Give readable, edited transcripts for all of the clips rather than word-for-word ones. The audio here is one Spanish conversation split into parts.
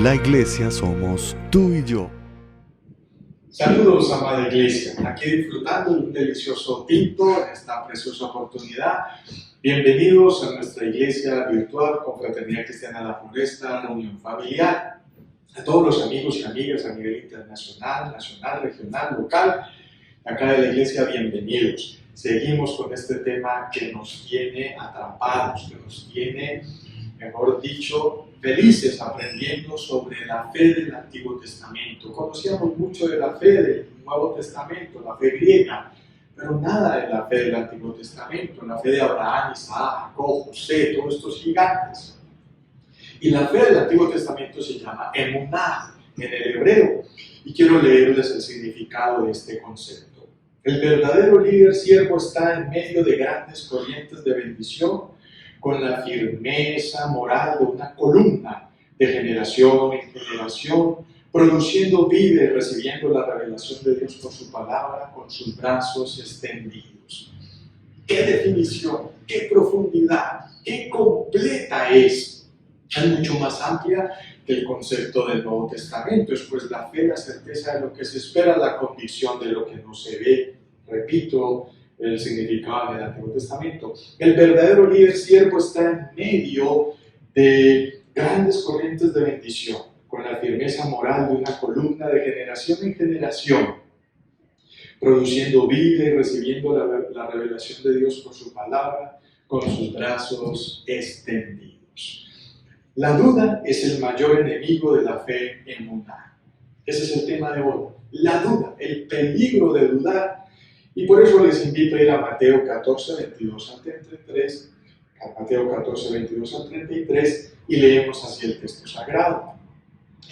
La iglesia somos tú y yo. Saludos, amada iglesia. Aquí disfrutando de un delicioso tinto en esta preciosa oportunidad. Bienvenidos a nuestra iglesia virtual Confraternidad Cristiana La Floresta, reunión familiar. A todos los amigos y amigas a nivel internacional, nacional, regional, local, acá de la iglesia, bienvenidos. Seguimos con este tema que nos tiene atrapados, que nos tiene, mejor dicho, felices aprendiendo sobre la fe del Antiguo Testamento. Conocíamos mucho de la fe del Nuevo Testamento, la fe griega, pero nada de la fe del Antiguo Testamento, la fe de Abraham, Isaac, Jacob, José, todos estos gigantes. Y la fe del Antiguo Testamento se llama emuná en el hebreo, y quiero leerles el significado de este concepto. El verdadero líder siervo está en medio de grandes corrientes de bendición, con la firmeza moral de una columna de generación en generación, produciendo vida y recibiendo la revelación de Dios por su palabra, con sus brazos extendidos. ¡Qué definición! ¡Qué profundidad! ¡Qué completa es! Es mucho más amplia que el concepto del Nuevo Testamento. Es pues la fe, la certeza de lo que se espera, la convicción de lo que no se ve. Repito el significado del Antiguo Testamento. El verdadero líder siervo está en medio de grandes corrientes de bendición, con la firmeza moral de una columna de generación en generación, produciendo vida y recibiendo la revelación de Dios por su palabra, con sus brazos extendidos. La duda es el mayor enemigo de la fe emuná. Ese es el tema de hoy. La duda, el peligro de dudar. Y por eso les invito a ir a Mateo 14, 22 al 33, a Mateo 14, 22 al 33, y leemos así el texto sagrado.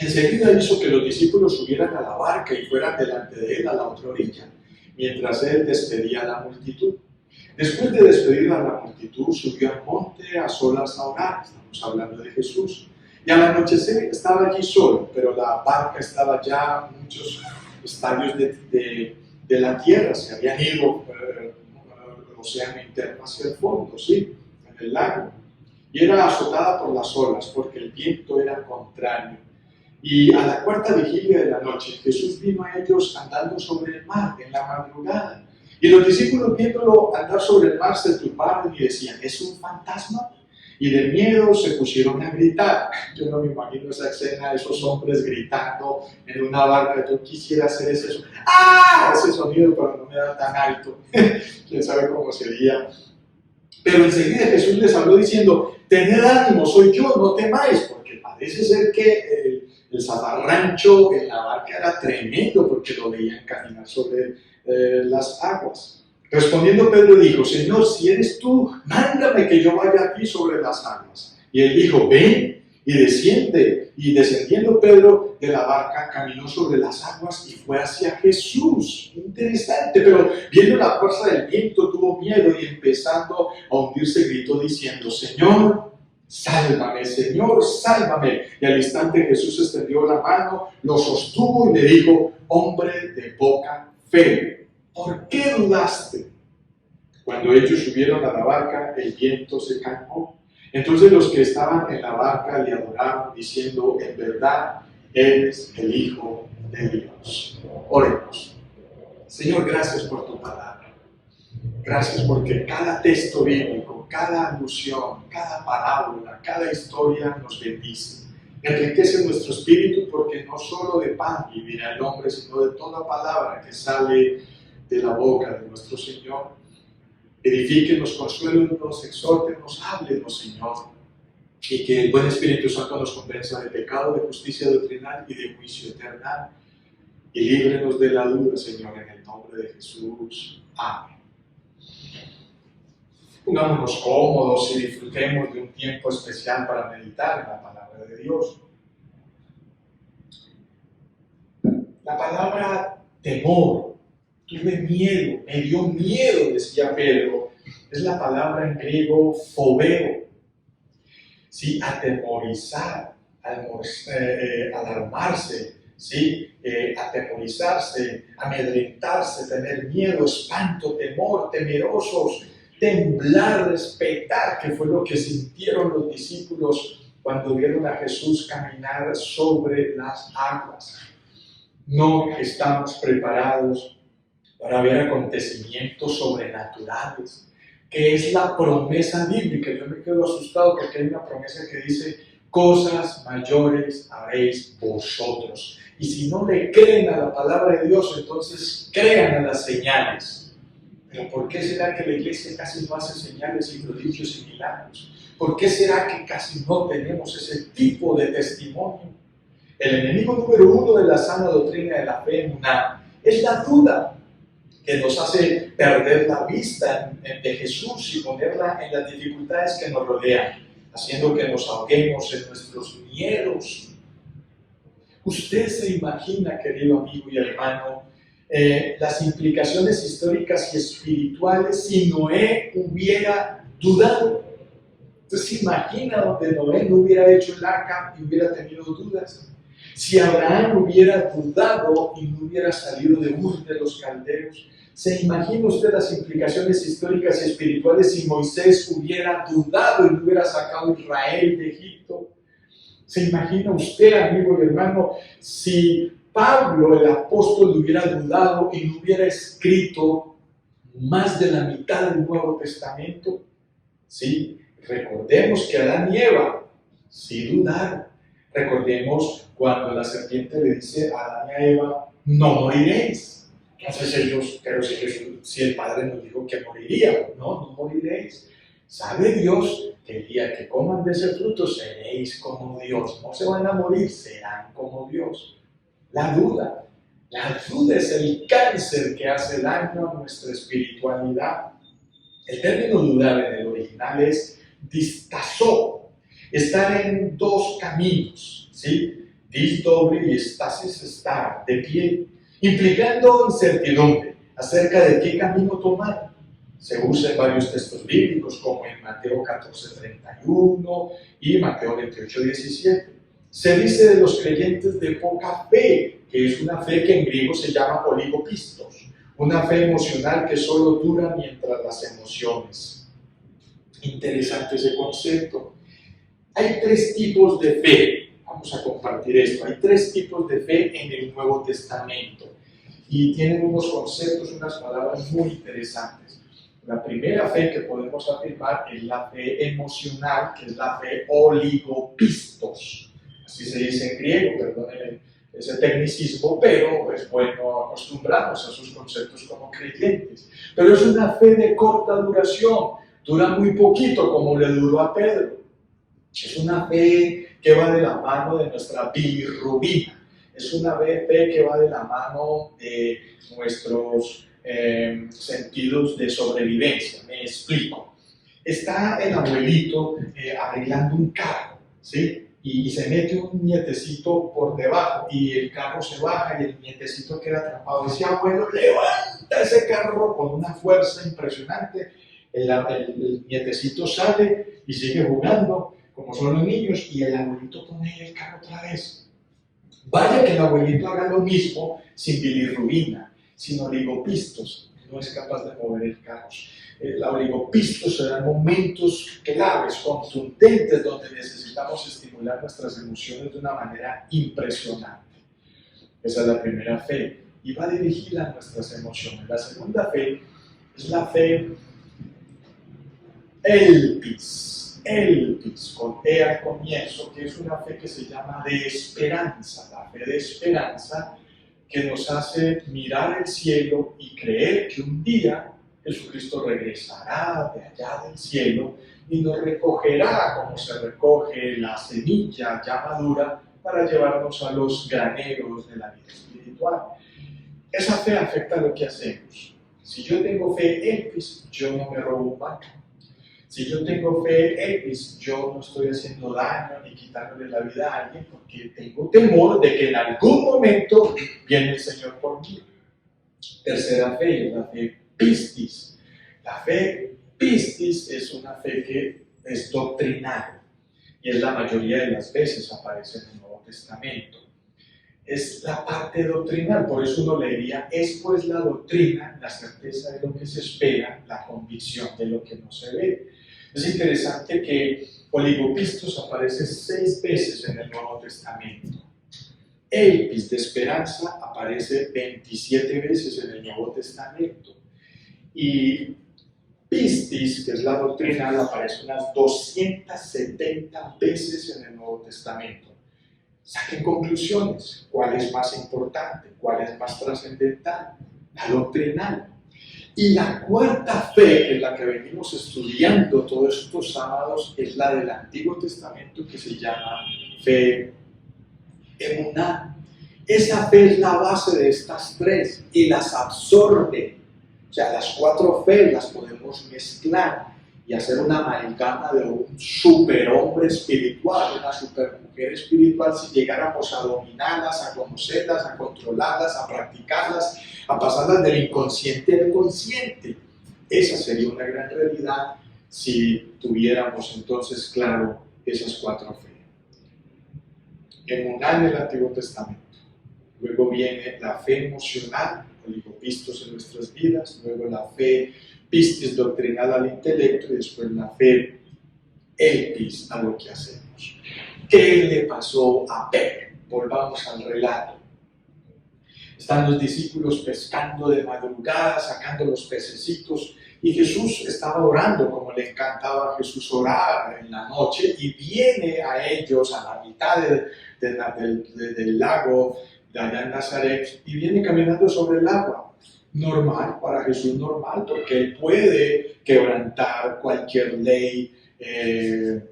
Enseguida hizo que los discípulos subieran a la barca y fueran delante de él a la otra orilla, mientras él despedía a la multitud. Después de despedir a la multitud, subió al monte a solas a orar. Estamos hablando de Jesús. Y al anochecer estaba allí solo, pero la barca estaba ya a muchos estadios de la tierra, se habían ido el océano interno hacia el fondo, ¿sí? En el lago. Y era azotada por las olas, porque el viento era contrario. Y a la cuarta vigilia de la noche, Jesús vino a ellos andando sobre el mar en la madrugada. Y los discípulos, viéndolo andar sobre el mar, se turbaron y decían: ¿es un fantasma? Y de miedo se pusieron a gritar. Yo no me imagino esa escena, esos hombres gritando en una barca. Yo quisiera hacer ese sonido. ¡Ah! Ese sonido, pero no me da tan alto. Quién sabe cómo sería. Pero enseguida Jesús les habló diciendo: tened ánimo, soy yo, no temáis, porque parece ser que el zafarrancho en la barca era tremendo, porque lo veían caminar sobre las aguas. Respondiendo Pedro dijo: Señor, si eres tú, mándame que yo vaya a ti sobre las aguas. Y él dijo: ven, y desciende. Y descendiendo Pedro de la barca, caminó sobre las aguas y fue hacia Jesús. Interesante, pero viendo la fuerza del viento tuvo miedo y empezando a hundirse gritó diciendo: Señor, sálvame, Señor, sálvame. Y al instante Jesús extendió la mano, lo sostuvo y le dijo: hombre de poca fe, ¿por qué dudaste? Cuando ellos subieron a la barca, el viento se calmó. Entonces los que estaban en la barca le adoraron, diciendo: en verdad, eres el Hijo de Dios. Oremos. Señor, gracias por tu palabra. Gracias porque cada texto bíblico, cada alusión, cada parábola, cada historia nos bendice. Enriquece nuestro espíritu, porque no solo de pan vivirá el hombre, sino de toda palabra que sale de la boca de nuestro Señor. Edifíquenos, consuélenos, exhórtenos, háblenos, Señor, y que el buen Espíritu Santo nos convenza de pecado, de justicia doctrinal y de juicio eterno, y líbrenos de la duda, Señor, en el nombre de Jesús. Amén. Pongámonos cómodos y disfrutemos de un tiempo especial para meditar en la palabra de Dios. La palabra temor, tuve miedo, me dio miedo, decía Pedro, es la palabra en griego fobeo. Sí, atemorizar, alarmarse, sí, atemorizarse, amedrentarse, tener miedo, espanto, temor, temerosos, temblar, respetar, que fue lo que sintieron los discípulos cuando vieron a Jesús caminar sobre las aguas. No estamos preparados para ver acontecimientos sobrenaturales, que es la promesa bíblica. Yo me quedo asustado porque hay una promesa que dice: cosas mayores haréis vosotros. Y si no le creen a la palabra de Dios, entonces crean a las señales. Pero ¿por qué será que la iglesia casi no hace señales y prodigios y milagros? ¿Por qué será que casi no tenemos ese tipo de testimonio? El enemigo número uno de la sana doctrina de la fe es la duda, que nos hace perder la vista de Jesús y ponerla en las dificultades que nos rodean, haciendo que nos ahoguemos en nuestros miedos. Usted se imagina, querido amigo y hermano, las implicaciones históricas y espirituales si Noé hubiera dudado. Usted se imagina donde Noé no hubiera hecho el arca y hubiera tenido dudas. Si Abraham hubiera dudado y no hubiera salido de Ur de los Caldeos. ¿Se imagina usted las implicaciones históricas y espirituales si Moisés hubiera dudado y no hubiera sacado a Israel de Egipto? ¿Se imagina usted, amigo y hermano, si Pablo, el apóstol, hubiera dudado y no hubiera escrito más de la mitad del Nuevo Testamento? Sí, recordemos que Adán y Eva sí dudaron. Recordemos cuando la serpiente le dice a Adán y a Eva: no moriréis. Entonces ellos, pero si el Padre nos dijo que moriríamos, no moriréis. ¿Sabe Dios que el día que coman de ese fruto seréis como Dios? No se van a morir, serán como Dios. La duda es el cáncer que hace daño a nuestra espiritualidad. El término dudar en el original es distazó, estar en dos caminos, ¿sí? Dis doble y estasis, estar de pie, implicando incertidumbre acerca de qué camino tomar. Se usa en varios textos bíblicos, como en Mateo 14:31 y Mateo 28:17. Se dice de los creyentes de poca fe, que es una fe que en griego se llama oligopistos, una fe emocional que solo dura mientras las emociones. Interesante ese concepto. Hay tres tipos de fe. Vamos a compartir esto. Hay tres tipos de fe en el Nuevo Testamento y tienen unos conceptos, unas palabras muy interesantes. La primera fe que podemos afirmar es la fe emocional, que es la fe oligopistos. Así se dice en griego, perdonen ese tecnicismo, pero es bueno acostumbrarnos a sus conceptos como creyentes. Pero es una fe de corta duración, dura muy poquito, como le duró a Pedro. Es una fe que va de la mano de nuestra bilirrubina. Es una fe que va de la mano de nuestros sentidos de sobrevivencia. Me explico. Está el abuelito arreglando un carro, ¿sí? Y se mete un nietecito por debajo y el carro se baja y el nietecito queda atrapado. Dice: abuelo, levanta ese carro con una fuerza impresionante. El nietecito sale y sigue jugando, como son los niños, y el abuelito pone el carro otra vez. Vaya que el abuelito haga lo mismo sin bilirrubina, sin oligopistos, no es capaz de mover el carro. La oligopistos se dan momentos claves, contundentes, donde necesitamos estimular nuestras emociones de una manera impresionante. Esa es la primera fe, y va dirigida a nuestras emociones. La segunda fe es la fe elpis, con E al comienzo, que es una fe que se llama de esperanza. La fe de esperanza que nos hace mirar el cielo y creer que un día Jesucristo regresará de allá del cielo y nos recogerá como se recoge la semilla ya madura para llevarnos a los graneros de la vida espiritual. Esa fe afecta lo que hacemos. Si yo tengo fe elpis, yo no me robo un banco. Si yo tengo fe elpis, yo no estoy haciendo daño ni quitándole la vida a alguien porque tengo temor de que en algún momento viene el Señor por mí. Tercera fe es la fe pistis. La fe pistis es una fe que es doctrinal y es la mayoría de las veces aparece en el Nuevo Testamento. Es la parte doctrinal, por eso uno le diría: es pues la doctrina, la certeza de lo que se espera, la convicción de lo que no se ve. Es interesante que Oligopistos aparece 6 veces en el Nuevo Testamento. Elpis de esperanza aparece 27 veces en el Nuevo Testamento. Y pistis, que es la doctrinal, aparece unas 270 veces en el Nuevo Testamento. Saquen conclusiones. ¿Cuál es más importante? ¿Cuál es más trascendental? La doctrinal. Y la cuarta fe, que es la que venimos estudiando todos estos sábados, es la del Antiguo Testamento, que se llama fe emuná. Esa fe es la base de estas 3 y las absorbe. O sea, las 4 fe las podemos mezclar y hacer una amalgama de un superhombre espiritual, una supermujer espiritual, si llegáramos a dominarlas, a conocerlas, a controlarlas, a practicarlas, a pasarlas del inconsciente al consciente. Esa sería una gran realidad si tuviéramos entonces claro esas 4 fe. Emuná en el Antiguo Testamento. Luego viene la fe emocional, oligopistos en nuestras vidas, luego la fe pistis doctrinal al intelecto y después la fe elpis a lo que hacemos. ¿Qué le pasó a Pedro? Volvamos al relato. Están los discípulos pescando de madrugada, sacando los pececitos, y Jesús estaba orando, como le encantaba a Jesús orar en la noche, y viene a ellos a la mitad del lago de allá en Nazaret, y viene caminando sobre el agua. Normal, para Jesús normal, porque Él puede quebrantar cualquier ley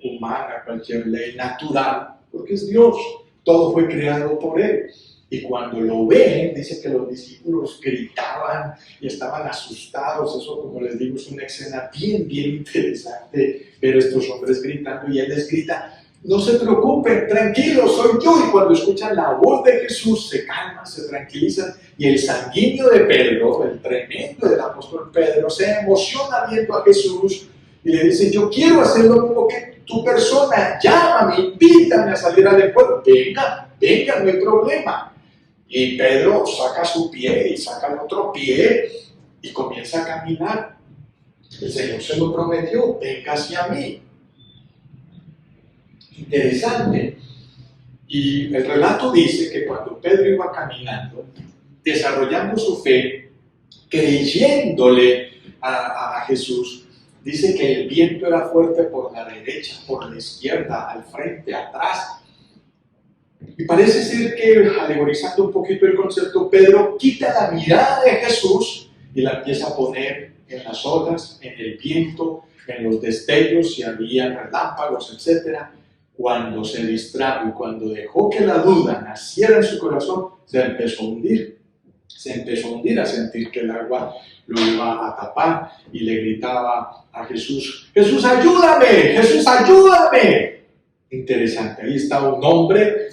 humana, cualquier ley natural, porque es Dios, todo fue creado por Él. Y cuando lo ven, dice que los discípulos gritaban y estaban asustados. Eso, como les digo, es una escena bien interesante, ver estos hombres gritando y Él les grita: no se preocupen, tranquilos, soy yo. Y cuando escuchan la voz de Jesús, se calman, se tranquilizan. Y el sanguíneo de Pedro, el tremendo del apóstol Pedro, se emociona viendo a Jesús y le dice: yo quiero hacer lo mismo que tu persona, llámame, invítame a salir al encuentro. Venga, no hay problema. Y Pedro saca su pie y saca el otro pie y comienza a caminar. El Señor se lo prometió: venga hacia mí. Interesante. Y el relato dice que cuando Pedro iba caminando, desarrollando su fe, creyéndole a Jesús, dice que el viento era fuerte por la derecha, por la izquierda, al frente, atrás. Y parece ser que, alegorizando un poquito el concepto, Pedro quita la mirada de Jesús y la empieza a poner en las olas, en el viento, en los destellos, si había relámpagos, etc. Cuando se distrajo y cuando dejó que la duda naciera en su corazón, se empezó a hundir. Se empezó a hundir, a sentir que el agua lo iba a tapar y le gritaba a Jesús: ¡Jesús, ayúdame! ¡Jesús, ayúdame! Interesante, ahí está un hombre,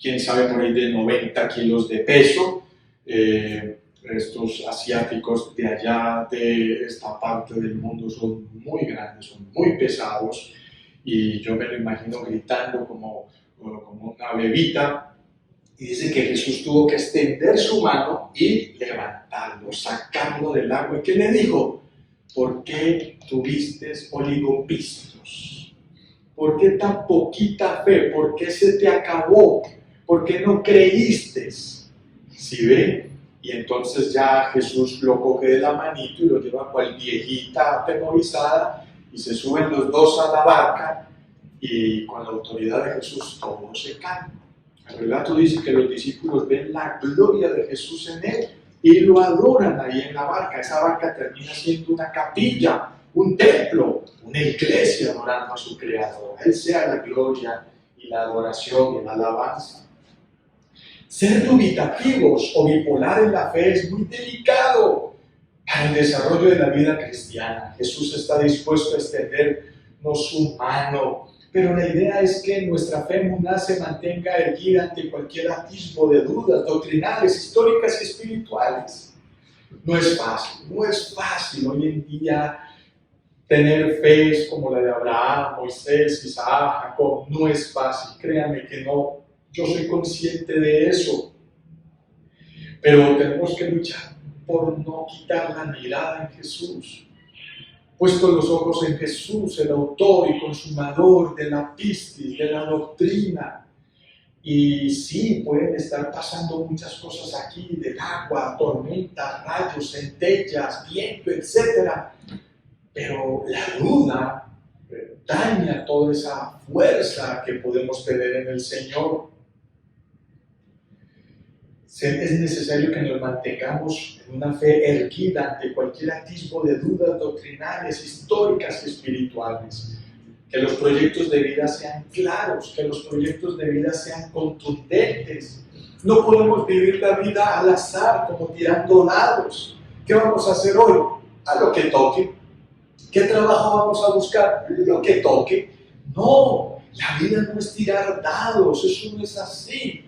quién sabe, por ahí de 90 kilos de peso. Estos asiáticos de allá, de esta parte del mundo, son muy grandes, son muy pesados, y yo me lo imagino gritando como una bebita. Y dice que Jesús tuvo que extender su mano y levantarlo, sacarlo del agua. ¿Y qué le dijo? ¿Por qué tuviste oligopistos? ¿Por qué tan poquita fe? ¿Por qué se te acabó? ¿Por qué no creíste? ¿Sí ve? Y entonces ya Jesús lo coge de la manito y lo lleva cual viejita atemorizada, y se suben los dos a la barca, y con la autoridad de Jesús todo se calma. El relato dice que los discípulos ven la gloria de Jesús en él y lo adoran ahí en la barca. Esa barca termina siendo una capilla, un templo, una iglesia adorando a su Creador. A Él sea la gloria y la adoración y la alabanza. Ser dubitativos o bipolar en la fe es muy delicado para el desarrollo de la vida cristiana. Jesús está dispuesto a extendernos su mano, pero la idea es que nuestra fe emuná se mantenga erguida ante cualquier atisbo de dudas doctrinales, históricas y espirituales. No es fácil hoy en día tener fe como la de Abraham, Moisés, Isaac, Jacob. No es fácil, créanme que no. Yo soy consciente de eso. Pero tenemos que luchar por no quitar la mirada en Jesús. puesto los ojos en Jesús, el autor y consumador de la pistis, de la doctrina. Y sí, pueden estar pasando muchas cosas aquí, del agua, tormentas, rayos, centellas, viento, etc. Pero la duda daña toda esa fuerza que podemos tener en el Señor. Es necesario que nos mantengamos en una fe erguida ante cualquier atisbo de dudas doctrinales, históricas y espirituales. Que los proyectos de vida sean claros, que los proyectos de vida sean contundentes. No podemos vivir la vida al azar, como tirando dados. ¿Qué vamos a hacer hoy? A lo que toque. ¿Qué trabajo vamos a buscar? Lo que toque. No, la vida no es tirar dados, eso no es así.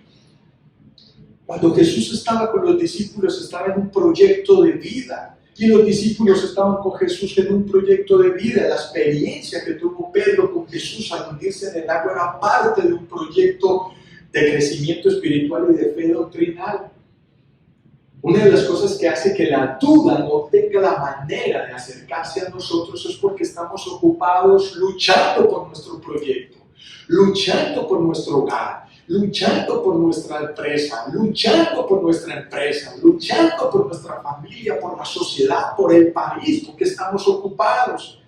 Cuando Jesús estaba con los discípulos, estaba en un proyecto de vida. Y los discípulos estaban con Jesús en un proyecto de vida. La experiencia que tuvo Pedro con Jesús al hundirse en el agua era parte de un proyecto de crecimiento espiritual y de fe doctrinal. Una de las cosas que hace que la duda no tenga la manera de acercarse a nosotros es porque estamos ocupados luchando por nuestro proyecto, luchando por nuestro hogar, luchando por nuestra empresa, luchando por nuestra familia, por la sociedad, por el país, porque estamos ocupados.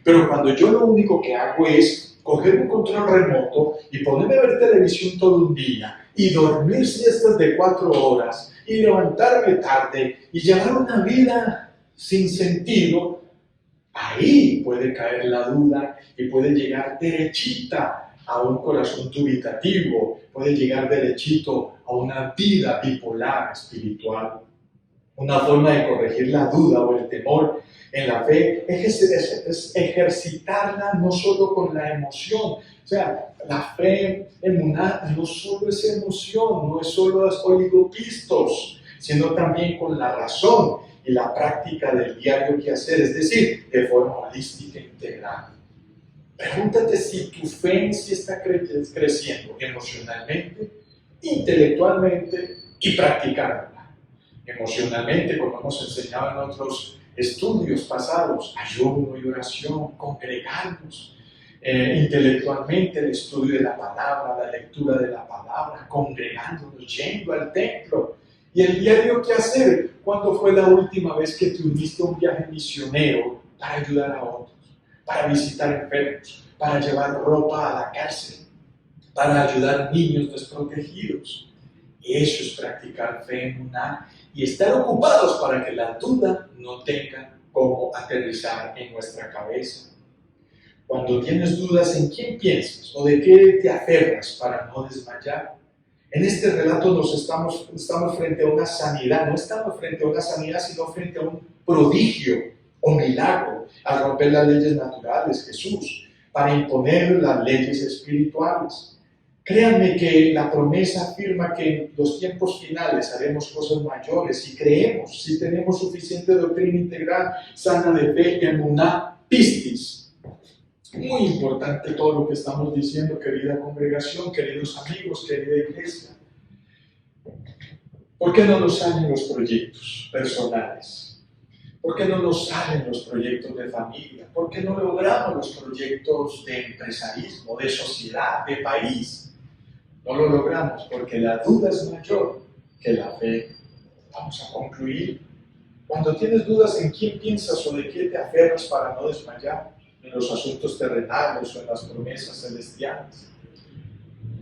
Pero cuando yo lo único que hago es coger un control remoto y ponerme a ver televisión todo un día y dormir siestas de 4 horas y levantarme tarde y llevar una vida sin sentido, ahí puede caer la duda y puede llegar derechita a un corazón dubitativo, puede llegar derechito a una vida bipolar espiritual. Una forma de corregir la duda o el temor en la fe es ejercitarla no solo con la emoción. O sea, la fe emuná no solo es emoción, no es solo oligopistos, sino también con la razón y la práctica del diario quehacer, es decir, de forma holística e integral. Pregúntate si tu fe sí está creciendo emocionalmente, intelectualmente y practicándola. Emocionalmente, como hemos enseñado en otros estudios pasados, ayuno y oración, congregarnos. Intelectualmente, el estudio de la palabra, la lectura de la palabra, congregándonos, yendo al templo. Y el diario que hacer, ¿cuándo fue la última vez que te uniste a un viaje misionero para ayudar a otros, para visitar enfermos, para llevar ropa a la cárcel, para ayudar a niños desprotegidos? Eso es practicar fe en una y estar ocupados para que la duda no tenga cómo aterrizar en nuestra cabeza. Cuando tienes dudas en quién piensas o de qué te aferras para no desmayar. En este relato estamos frente a una sanidad, no estamos frente a una sanidad, sino frente a un prodigio o milagro al romper las leyes naturales, Jesús, para imponer las leyes espirituales. Créanme que la promesa afirma que en los tiempos finales haremos cosas mayores y creemos, si tenemos suficiente doctrina integral, sana de fe, emuná, pistis. Muy importante todo lo que estamos diciendo, querida congregación, queridos amigos, querida iglesia. ¿Por qué no nos salen los proyectos personales? ¿Por qué no nos salen los proyectos de familia? ¿Por qué no logramos los proyectos de empresarismo, de sociedad, de país? No lo logramos porque la duda es mayor que la fe. Vamos a concluir. Cuando tienes dudas en quién piensas o de qué te aferras para no desmayar, en los asuntos terrenales o en las promesas celestiales,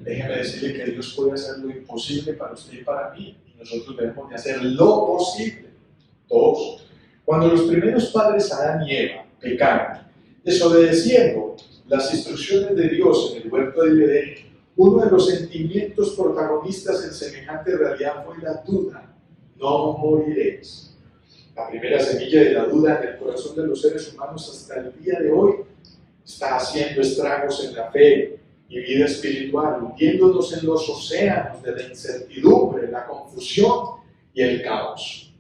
déjeme decirle que Dios puede hacer lo imposible para usted y para mí, y nosotros debemos de hacer lo posible. 2. Cuando los primeros padres, Adán y Eva, pecaron, desobedeciendo las instrucciones de Dios en el huerto del Edén, uno de los sentimientos protagonistas en semejante realidad fue la duda. No moriréis. La primera semilla de la duda en el corazón de los seres humanos hasta el día de hoy está haciendo estragos en la fe y vida espiritual, hundiéndonos en los océanos de la incertidumbre, la confusión y el caos.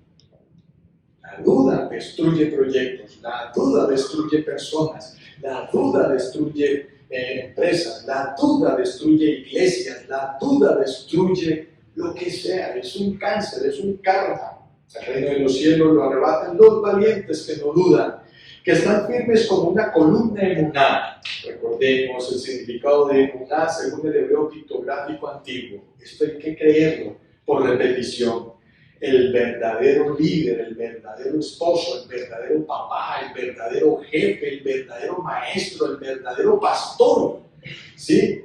La duda destruye proyectos, la duda destruye personas, la duda destruye empresas, la duda destruye iglesias, la duda destruye lo que sea, es un cáncer, es un karma. El reino de los cielos lo arrebatan los valientes que no dudan. que están firmes como una columna emuná. Recordemos el significado de emuná según el hebreo pictográfico antiguo. Esto hay que creerlo por repetición. El verdadero líder, el verdadero esposo, el verdadero papá, el verdadero jefe, el verdadero maestro, el verdadero pastor, ¿sí?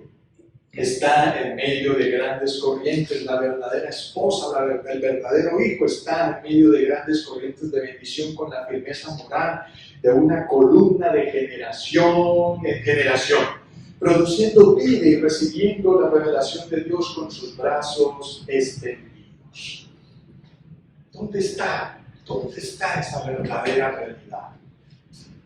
Está en medio de grandes corrientes. La verdadera esposa, el verdadero hijo está en medio de grandes corrientes de bendición con la firmeza moral de una columna de generación en generación, produciendo vida y recibiendo la revelación de Dios con sus brazos extendidos. ¿Dónde está? ¿Dónde está esa verdadera realidad?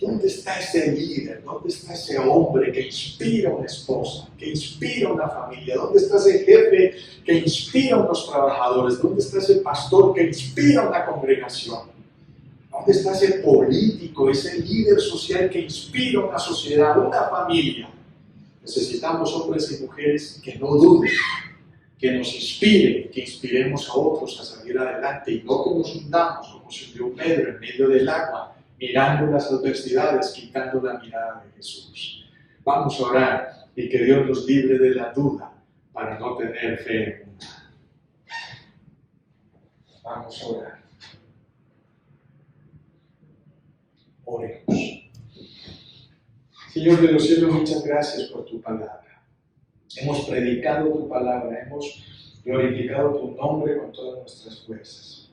¿Dónde está ese líder? ¿Dónde está ese hombre que inspira a una esposa, que inspira a una familia? ¿Dónde está ese jefe que inspira a unos trabajadores? ¿Dónde está ese pastor que inspira a una congregación? ¿Dónde está ese político, ese líder social que inspira a una sociedad, a una familia? Necesitamos hombres y mujeres que no duden, que nos inspiren, que inspiremos a otros a salir adelante y no que nos hundamos como se hundió Pedro en medio del agua, mirando las adversidades, quitando la mirada de Jesús. Vamos a orar y que Dios nos libre de la duda para no tener fe en nada. Vamos a orar. Oremos. Señor de los cielos, muchas gracias por tu palabra. Hemos predicado tu palabra, hemos glorificado tu nombre con todas nuestras fuerzas.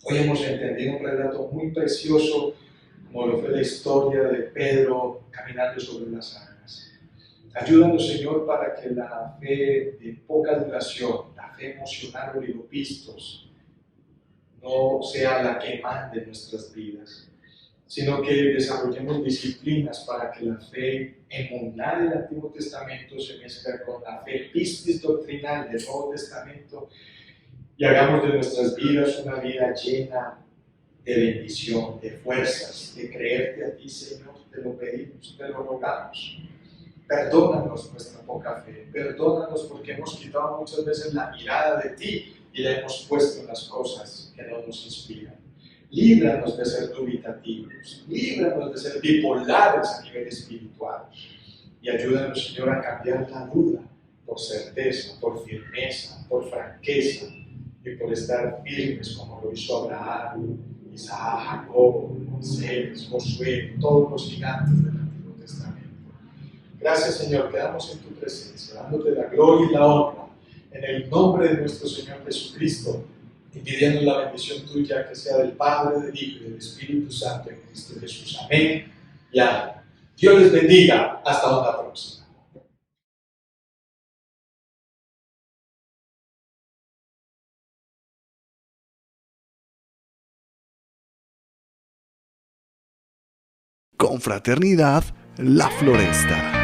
Hoy hemos entendido un relato muy precioso, como lo fue la historia de Pedro caminando sobre las aguas. Ayúdanos, Señor, para que la fe de poca duración, la fe emocional oligopistos, no sea la que mande nuestras vidas, sino que desarrollemos disciplinas para que la fe emuná del Antiguo Testamento se mezcle con la fe pistis doctrinal del Nuevo Testamento y hagamos de nuestras vidas una vida llena de bendición, de fuerzas, de creerte a ti, Señor. Te lo pedimos, te lo rogamos. Perdónanos nuestra poca fe, perdónanos porque hemos quitado muchas veces la mirada de ti y la hemos puesto en las cosas que no nos inspiran. Líbranos de ser dubitativos, líbranos de ser bipolares a nivel espiritual y ayúdanos, Señor, a cambiar la duda por certeza, por firmeza, por franqueza y por estar firmes como lo hizo Abraham, Isaac, Jacob, Moisés, Josué, todos los gigantes del Antiguo Testamento. Gracias, Señor, quedamos en tu presencia, dándote la gloria y la honra en el nombre de nuestro Señor Jesucristo, y pidiendo la bendición tuya que sea del Padre, del Hijo y del Espíritu Santo en Cristo Jesús. Amén y amén. Dios les bendiga. Hasta una próxima. Confraternidad La Floresta.